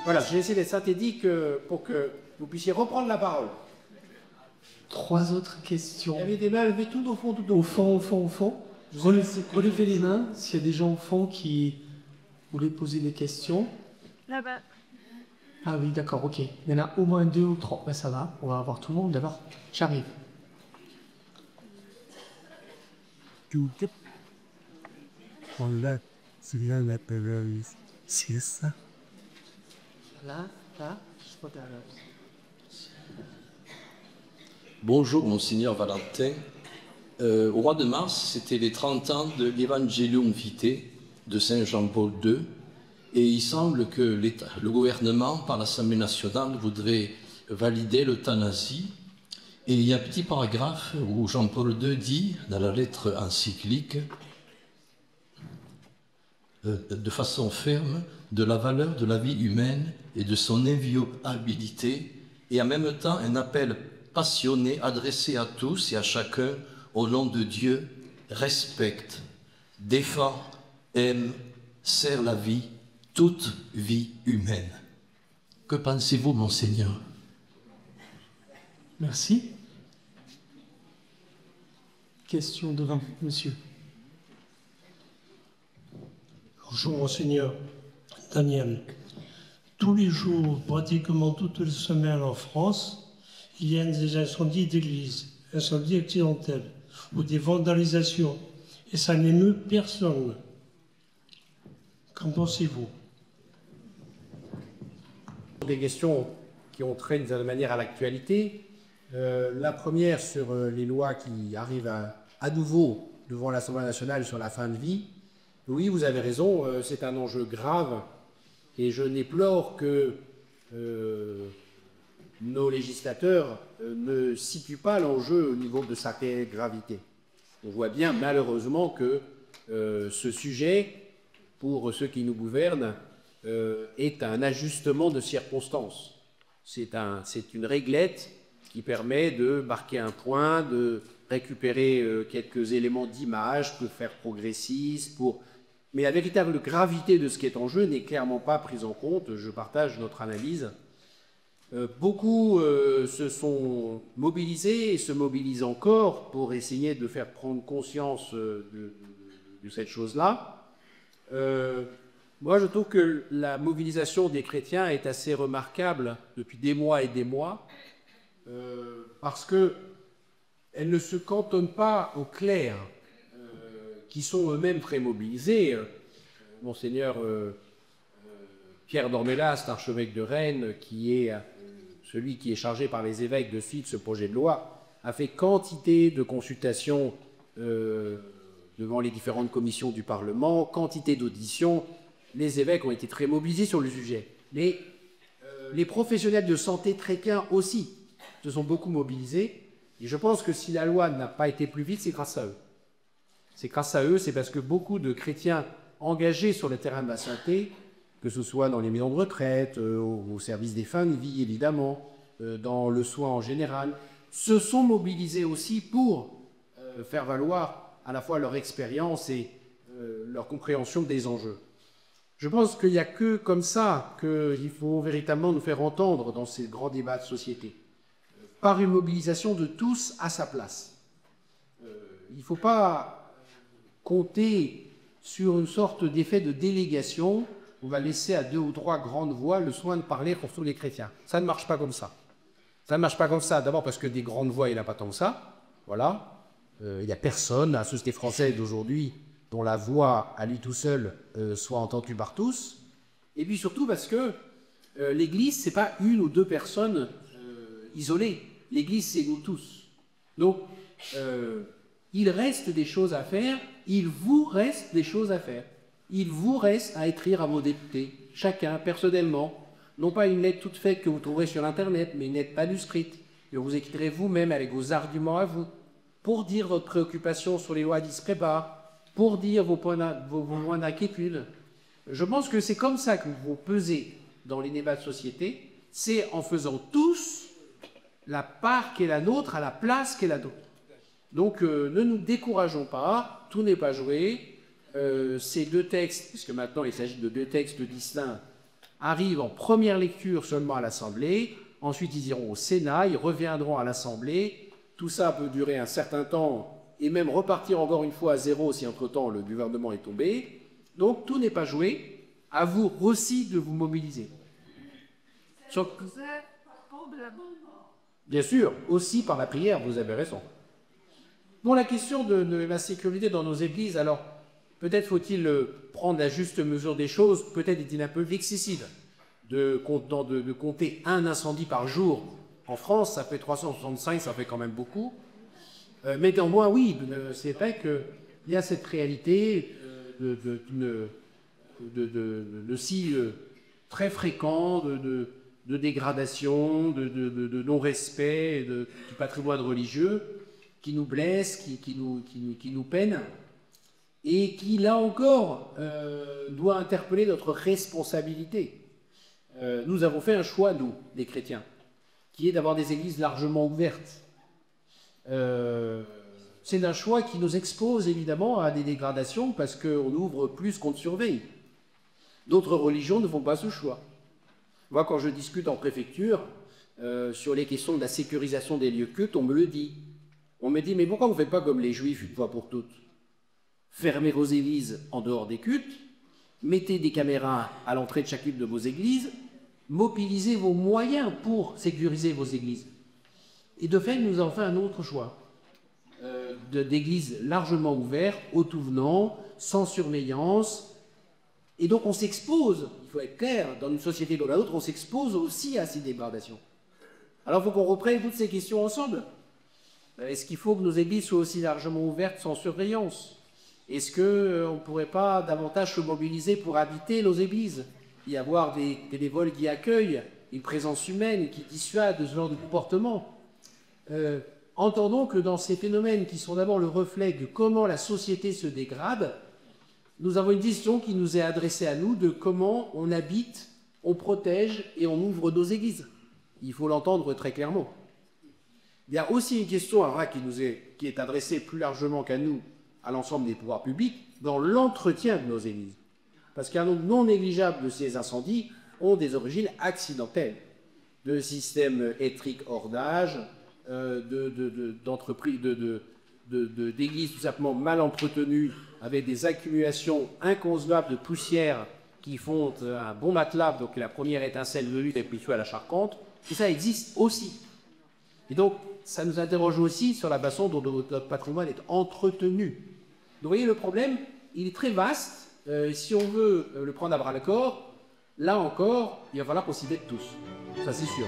Voilà, j'ai essayé d'être synthétique pour que vous puissiez reprendre la parole. 3 autres questions. Il y avait des mains levées tout au fond, tout au fond. Au fond, au fond. Relevez les mains s'il y a des gens au fond qui voulaient poser des questions. Là-bas. Ah oui, d'accord, ok. Il y en a au moins 2 ou 3. Ben, ça va, on va avoir tout le monde d'abord. J'arrive. C'est ça. Là, je vois derrière. Bonjour, Monseigneur Valentin. Au mois de mars, c'était les 30 ans de l'Evangelium Vitae de Saint Jean-Paul II. Et il semble que le gouvernement, par l'Assemblée nationale, voudrait valider l'euthanasie. Et il y a un petit paragraphe où Jean-Paul II dit, dans la lettre encyclique, de façon ferme, de la valeur de la vie humaine et de son inviolabilité, et en même temps un appel passionné adressé à tous et à chacun au nom de Dieu: respecte, défend, aime, sert la vie, toute vie humaine. Que pensez-vous, Monseigneur? Merci. Question devant, monsieur. Bonjour, Monseigneur. Daniel. Tous les jours, pratiquement toutes les semaines en France, il y a des incendies d'église, incendies accidentels ou des vandalisations. Et ça n'émeut personne. Qu'en pensez-vous? Des questions qui ont trait d'une certaine manière à l'actualité. La première sur les lois qui arrivent à nouveau devant l'Assemblée nationale sur la fin de vie. Oui, vous avez raison, c'est un enjeu grave et je déplore que nos législateurs ne situent pas l'enjeu au niveau de sa réelle gravité. On voit bien malheureusement que ce sujet, pour ceux qui nous gouvernent, est un ajustement de circonstances. C'est une réglette qui permet de marquer un point, de récupérer quelques éléments d'image, de faire progressiste, mais la véritable gravité de ce qui est en jeu n'est clairement pas prise en compte. Je partage notre analyse. Beaucoup se sont mobilisés et se mobilisent encore pour essayer de faire prendre conscience de cette chose-là. Moi, je trouve que la mobilisation des chrétiens est assez remarquable depuis des mois et des mois, parce qu'elle ne se cantonne pas aux clercs, qui sont eux-mêmes très mobilisés. Monseigneur Pierre d'Ormelas, archevêque de Rennes, qui est celui qui est chargé par les évêques de suivre ce projet de loi, a fait quantité de consultations devant les différentes commissions du Parlement, quantité d'auditions. Les évêques ont été très mobilisés sur le sujet. Les professionnels de santé chrétiens aussi se sont beaucoup mobilisés. Et je pense que si la loi n'a pas été plus vite, c'est grâce à eux. C'est grâce à eux, c'est parce que beaucoup de chrétiens engagés sur le terrain de la santé, que ce soit dans les maisons de retraite, au service des fins de vie évidemment, dans le soin en général, se sont mobilisés aussi pour faire valoir à la fois leur expérience et leur compréhension des enjeux. Je pense qu'il n'y a que comme ça qu'il faut véritablement nous faire entendre dans ces grands débats de société, par une mobilisation de tous à sa place. Il ne faut pas compter sur une sorte d'effet de délégation. On va laisser à 2 ou 3 grandes voix le soin de parler pour tous les chrétiens. Ça ne marche pas comme ça. Ça ne marche pas comme ça, d'abord parce que des grandes voix, il n'y en a pas tant que ça. Voilà. Il n'y a personne, la société française d'aujourd'hui, dont la voix, à lui tout seul, soit entendue par tous. Et puis surtout parce que l'Église, ce n'est pas 1 ou 2 personnes isolées. L'Église, c'est nous tous. Donc, il reste des choses à faire, il vous reste des choses à faire. Il vous reste à écrire à vos députés, chacun, personnellement, non pas une lettre toute faite que vous trouverez sur Internet, mais une lettre manuscrite, que vous écrirez vous-même avec vos arguments à vous, pour dire votre préoccupation sur les lois qui se préparent, pour dire vos points d'inquiétude. Je pense que c'est comme ça que vous pesez dans les débats de société, c'est en faisant tous la part qui est la nôtre à la place qui est la nôtre. Donc ne nous décourageons pas, tout n'est pas joué. Ces 2 textes, puisque maintenant il s'agit de 2 textes distincts, arrivent en première lecture seulement à l'Assemblée, ensuite ils iront au Sénat, ils reviendront à l'Assemblée. Tout ça peut durer un certain temps et même repartir encore une fois à zéro si entre-temps le gouvernement est tombé. Donc tout n'est pas joué. À vous aussi de vous mobiliser. Bien sûr, aussi par la prière, vous avez raison. Bon, la question de la sécurité dans nos églises, alors peut-être faut-il prendre la juste mesure des choses, peut-être est-il un peu excessif de compter un incendie par jour. En France, ça fait 365, ça fait quand même beaucoup. Mais néanmoins, oui, c'est vrai qu'il y a cette réalité de si très fréquent de dégradation, de non-respect du patrimoine religieux qui nous blesse, qui nous peine et qui, là encore, doit interpeller notre responsabilité. Nous avons fait un choix, nous, les chrétiens, qui est d'avoir des églises largement ouvertes. C'est un choix qui nous expose évidemment à des dégradations parce qu'on ouvre plus qu'on ne surveille. D'autres religions ne font pas ce choix. Moi, quand je discute en préfecture sur les questions de la sécurisation des lieux cultes, on me le dit. On me dit, mais pourquoi vous ne faites pas comme les Juifs une fois pour toutes? Fermez vos églises en dehors des cultes, mettez des caméras à l'entrée de chacune de vos églises, mobilisez vos moyens pour sécuriser vos églises. Et de fait, nous avons fait un autre choix, d'églises largement ouvertes, aux tout venants, sans surveillance. Et donc on s'expose, il faut être clair, dans une société comme la nôtre, on s'expose aussi à ces dégradations. Alors il faut qu'on reprenne toutes ces questions ensemble. Est-ce qu'il faut que nos églises soient aussi largement ouvertes sans surveillance? Est-ce qu'on ne pourrait pas davantage se mobiliser pour habiter nos églises? Y avoir des bénévoles qui accueillent, une présence humaine qui dissuade de ce genre de comportement. Entendons que dans ces phénomènes qui sont d'abord le reflet de comment la société se dégrade, nous avons une vision qui nous est adressée à nous de comment on habite, on protège et on ouvre nos églises. Il faut l'entendre très clairement. Il y a aussi une question qui est adressée plus largement qu'à nous, à l'ensemble des pouvoirs publics, dans l'entretien de nos églises. Parce qu'un nombre non négligeable de ces incendies ont des origines accidentelles, de systèmes électriques hors d'âge, d'entreprises, d'églises tout simplement mal entretenues, avec des accumulations inconcevables de poussière qui font un bon matelas, donc la première étincelle venue et puis feu à la charpente, et ça existe aussi. Et donc, ça nous interroge aussi sur la façon dont notre patrimoine est entretenu. Donc, vous voyez, le problème, il est très vaste. Si on veut le prendre à bras-le-corps, là encore, il va falloir qu'on s'y mette tous. Ça, c'est sûr.